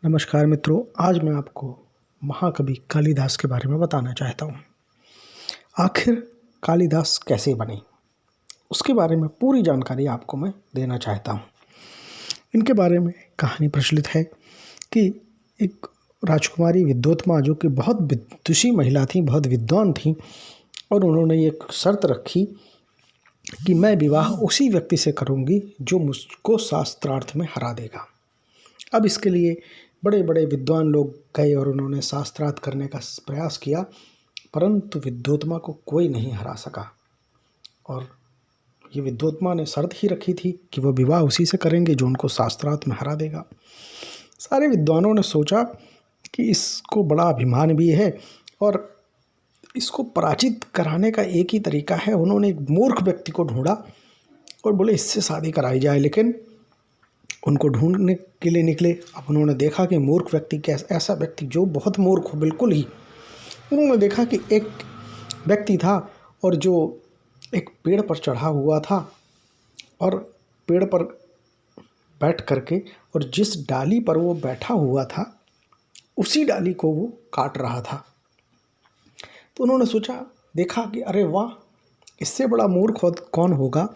नमस्कार मित्रों, आज मैं आपको महाकवि कालिदास के बारे में बताना चाहता हूँ। आखिर कालिदास कैसे बने, उसके बारे में पूरी जानकारी आपको मैं देना चाहता हूँ। इनके बारे में कहानी प्रचलित है कि एक राजकुमारी विद्योत्मा, जो कि बहुत विदुषी महिला थी, बहुत विद्वान थी, और उन्होंने एक शर्त रखी कि मैं विवाह उसी व्यक्ति से करूँगी जो मुझको शास्त्रार्थ में हरा देगा। अब इसके लिए बड़े बड़े विद्वान लोग गए और उन्होंने शास्त्रार्थ करने का प्रयास किया, परंतु विद्योत्मा को कोई नहीं हरा सका। और ये विद्योत्मा ने शर्त ही रखी थी कि वो विवाह उसी से करेंगे जो उनको शास्त्रार्थ में हरा देगा। सारे विद्वानों ने सोचा कि इसको बड़ा अभिमान भी है और इसको पराजित कराने का एक ही तरीका है। उन्होंने एक मूर्ख व्यक्ति को ढूंढा और बोले इससे शादी कराई जाए, लेकिन उनको ढूंढने के लिए निकले। अब उन्होंने देखा कि मूर्ख व्यक्ति कैसा, ऐसा व्यक्ति जो बहुत मूर्ख हो बिल्कुल ही। उन्होंने देखा कि एक व्यक्ति था और जो एक पेड़ पर चढ़ा हुआ था और पेड़ पर बैठ करके, और जिस डाली पर वो बैठा हुआ था उसी डाली को वो काट रहा था। तो उन्होंने सोचा, देखा कि अरे वाह, इससे बड़ा मूर्ख कौन होगा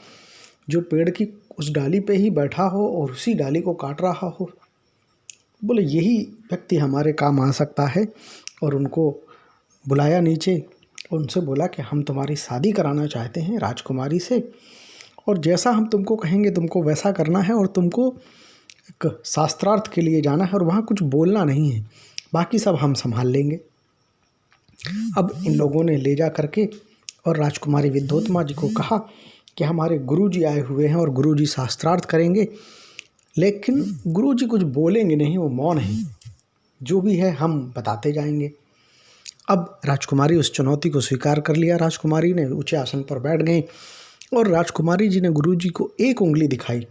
जो पेड़ की उस डाली पे ही बैठा हो और उसी डाली को काट रहा हो। बोले यही व्यक्ति हमारे काम आ सकता है। और उनको बुलाया नीचे और उनसे बोला कि हम तुम्हारी शादी कराना चाहते हैं राजकुमारी से, और जैसा हम तुमको कहेंगे तुमको वैसा करना है, और तुमको एक शास्त्रार्थ के लिए जाना है और वहाँ कुछ बोलना नहीं है, बाकी सब हम संभाल लेंगे। अब इन लोगों ने ले जा करके और राजकुमारी विद्योत्मा जी को कहा कि हमारे गुरुजी आए हुए हैं और गुरुजी शास्त्रार्थ करेंगे, लेकिन गुरुजी कुछ बोलेंगे नहीं, वो मौन हैं, जो भी है हम बताते जाएंगे। अब राजकुमारी उस चुनौती को स्वीकार कर लिया। राजकुमारी ने ऊंचे आसन पर बैठ गई और राजकुमारी जी ने गुरुजी को एक उंगली दिखाई।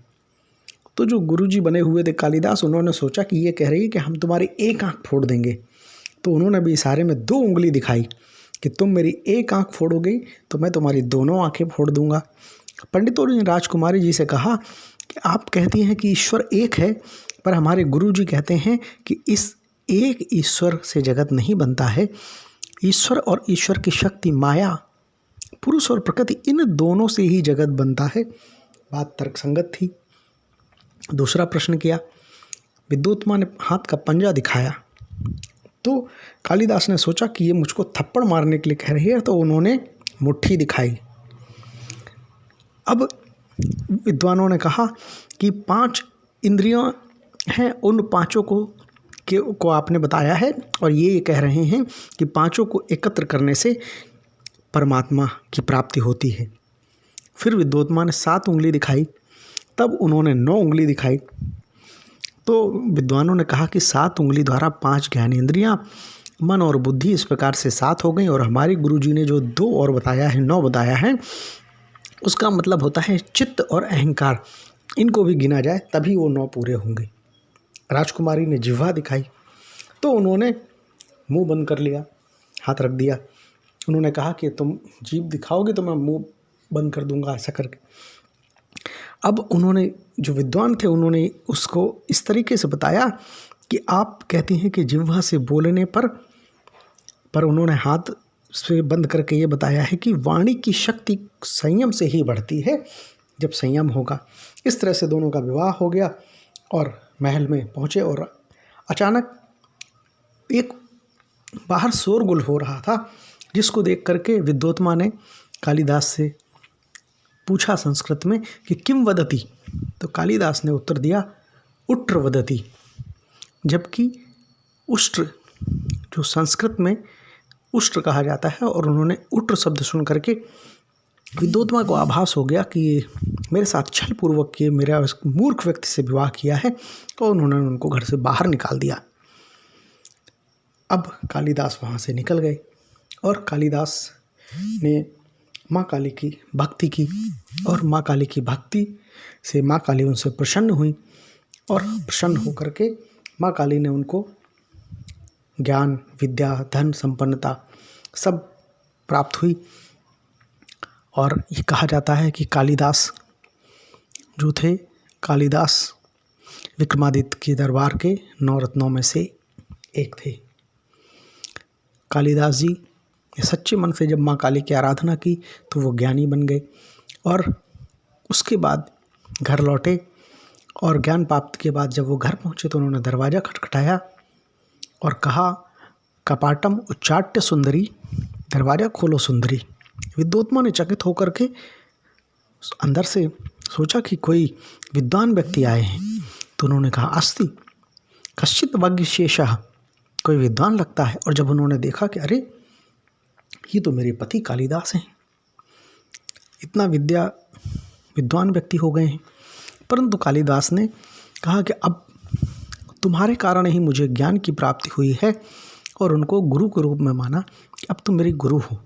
तो जो गुरुजी बने हुए थे कालिदास, उन्होंने सोचा कि ये कह रही है कि हम तुम्हारी एक आँख फोड़ देंगे। तो उन्होंने भी इशारे में दो उंगली दिखाई कि तुम मेरी एक आँख फोड़ोगे तो मैं तुम्हारी दोनों आँखें फोड़ दूंगा। पंडितों ने राजकुमारी जी से कहा कि आप कहती हैं कि ईश्वर एक है, पर हमारे गुरुजी कहते हैं कि इस एक ईश्वर से जगत नहीं बनता है। ईश्वर और ईश्वर की शक्ति माया, पुरुष और प्रकृति, इन दोनों से ही जगत बनता है। बात तर्कसंगत थी। दूसरा प्रश्न किया। विद्योत्मा ने हाथ का पंजा दिखाया। तो कालिदास ने सोचा कि ये मुझको थप्पड़ मारने के लिए कह रही है, तो उन्होंने मुट्ठी दिखाई। अब विद्वानों ने कहा कि 5 इंद्रियां हैं, उन पांचों को आपने बताया है, और ये कह रहे हैं कि पांचों को एकत्र करने से परमात्मा की प्राप्ति होती है। फिर विद्योत्मा ने 7 उंगली दिखाई, तब उन्होंने 9 उंगली दिखाई। तो विद्वानों ने कहा कि 7 उंगली द्वारा 5 ज्ञानेंद्रियां, मन और बुद्धि इस प्रकार से 7 हो गई, और हमारे गुरुजी ने जो 2 और बताया है, 9 बताया है, उसका मतलब होता है चित्त और अहंकार, इनको भी गिना जाए तभी वो 9 पूरे होंगे। राजकुमारी ने जिह्वा दिखाई, तो उन्होंने मुंह बंद कर लिया, हाथ रख दिया। उन्होंने कहा कि तुम जीभ दिखाओगे तो मैं मुंह बंद कर दूंगा, ऐसा करके। अब उन्होंने, जो विद्वान थे, उन्होंने उसको इस तरीके से बताया कि आप कहती हैं कि जिह्वा से बोलने पर उन्होंने हाथ से बंद करके ये बताया है कि वाणी की शक्ति संयम से ही बढ़ती है, जब संयम होगा। इस तरह से दोनों का विवाह हो गया और महल में पहुँचे, और अचानक एक बाहर शोरगुल हो रहा था, जिसको देख करके विद्योत्मा ने कालिदास से पूछा संस्कृत में कि किम वदति। तो कालिदास ने उत्तर दिया उष्ट्र वदति, जबकि उष्ट्र जो संस्कृत में उष्ट्र कहा जाता है, और उन्होंने उष्ट्र शब्द सुन करके विद्योत्मा को आभास हो गया कि मेरे साथ छल पूर्वक के मेरा मूर्ख व्यक्ति से विवाह किया है, तो उन्होंने उनको घर से बाहर निकाल दिया। अब कालिदास वहाँ से निकल गए और कालिदास ने माँ काली की भक्ति की, और माँ काली की भक्ति से माँ काली उनसे प्रसन्न हुई, और प्रसन्न होकर के माँ काली ने उनको ज्ञान, विद्या, धन, संपन्नता सब प्राप्त हुई। और ये कहा जाता है कि कालिदास जो थे, कालिदास विक्रमादित्य के दरबार के 9 रत्नों में से एक थे। कालिदास जी सच्चे मन से जब माँ काली की आराधना की तो वो ज्ञानी बन गए और उसके बाद घर लौटे और ज्ञान प्राप्त के बाद जब वो घर पहुँचे तो उन्होंने दरवाज़ा खटखटाया और कहा, कपाटम उच्चाट्य सुंदरी, दरवाज़ा खोलो सुंदरी। विद्वोत्मा ने चकित होकर के अंदर से सोचा कि कोई विद्वान व्यक्ति आए हैं, तो उन्होंने कहा, अस्ति कश्चित वाग्विशेषः, कोई विद्वान लगता है। और जब उन्होंने देखा कि अरे ये तो मेरे पति कालिदास हैं, इतना विद्वान व्यक्ति हो गए हैं। परंतु कालिदास ने कहा कि अब तुम्हारे कारण ही मुझे ज्ञान की प्राप्ति हुई है, और उनको गुरु के रूप में माना कि अब तुम मेरी गुरु हो।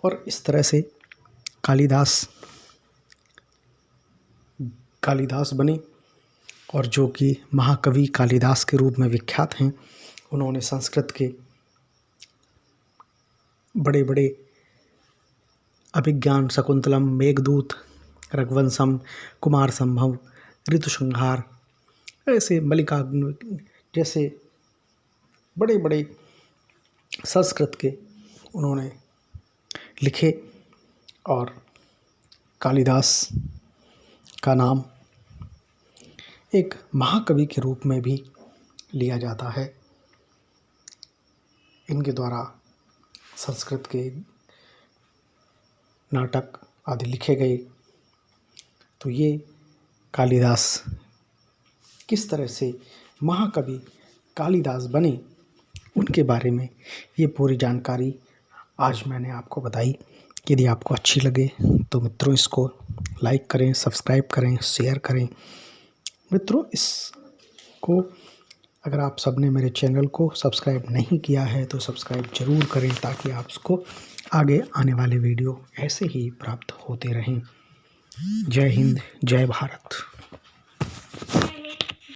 और इस तरह से कालिदास बने, और जो कि महाकवि कालिदास के रूप में विख्यात हैं। उन्होंने संस्कृत के बड़े बड़े अभिज्ञान, शकुंतलम, मेघदूत, रघुवंशम, कुमार संभव, ऋतुसंहार, ऐसे मल्लिकाग्नि जैसे बड़े बड़े संस्कृत के उन्होंने लिखे। और कालिदास का नाम एक महाकवि के रूप में भी लिया जाता है। इनके द्वारा संस्कृत के नाटक आदि लिखे गए। तो ये कालिदास किस तरह से महाकवि कालिदास बने, उनके बारे में ये पूरी जानकारी आज मैंने आपको बताई। यदि आपको अच्छी लगे तो मित्रों इसको लाइक करें, सब्सक्राइब करें, शेयर करें। मित्रों, इसको अगर आप सबने मेरे चैनल को सब्सक्राइब नहीं किया है तो सब्सक्राइब ज़रूर करें, ताकि आपको आगे आने वाले वीडियो ऐसे ही प्राप्त होते रहें। जय हिंद, जय भारत।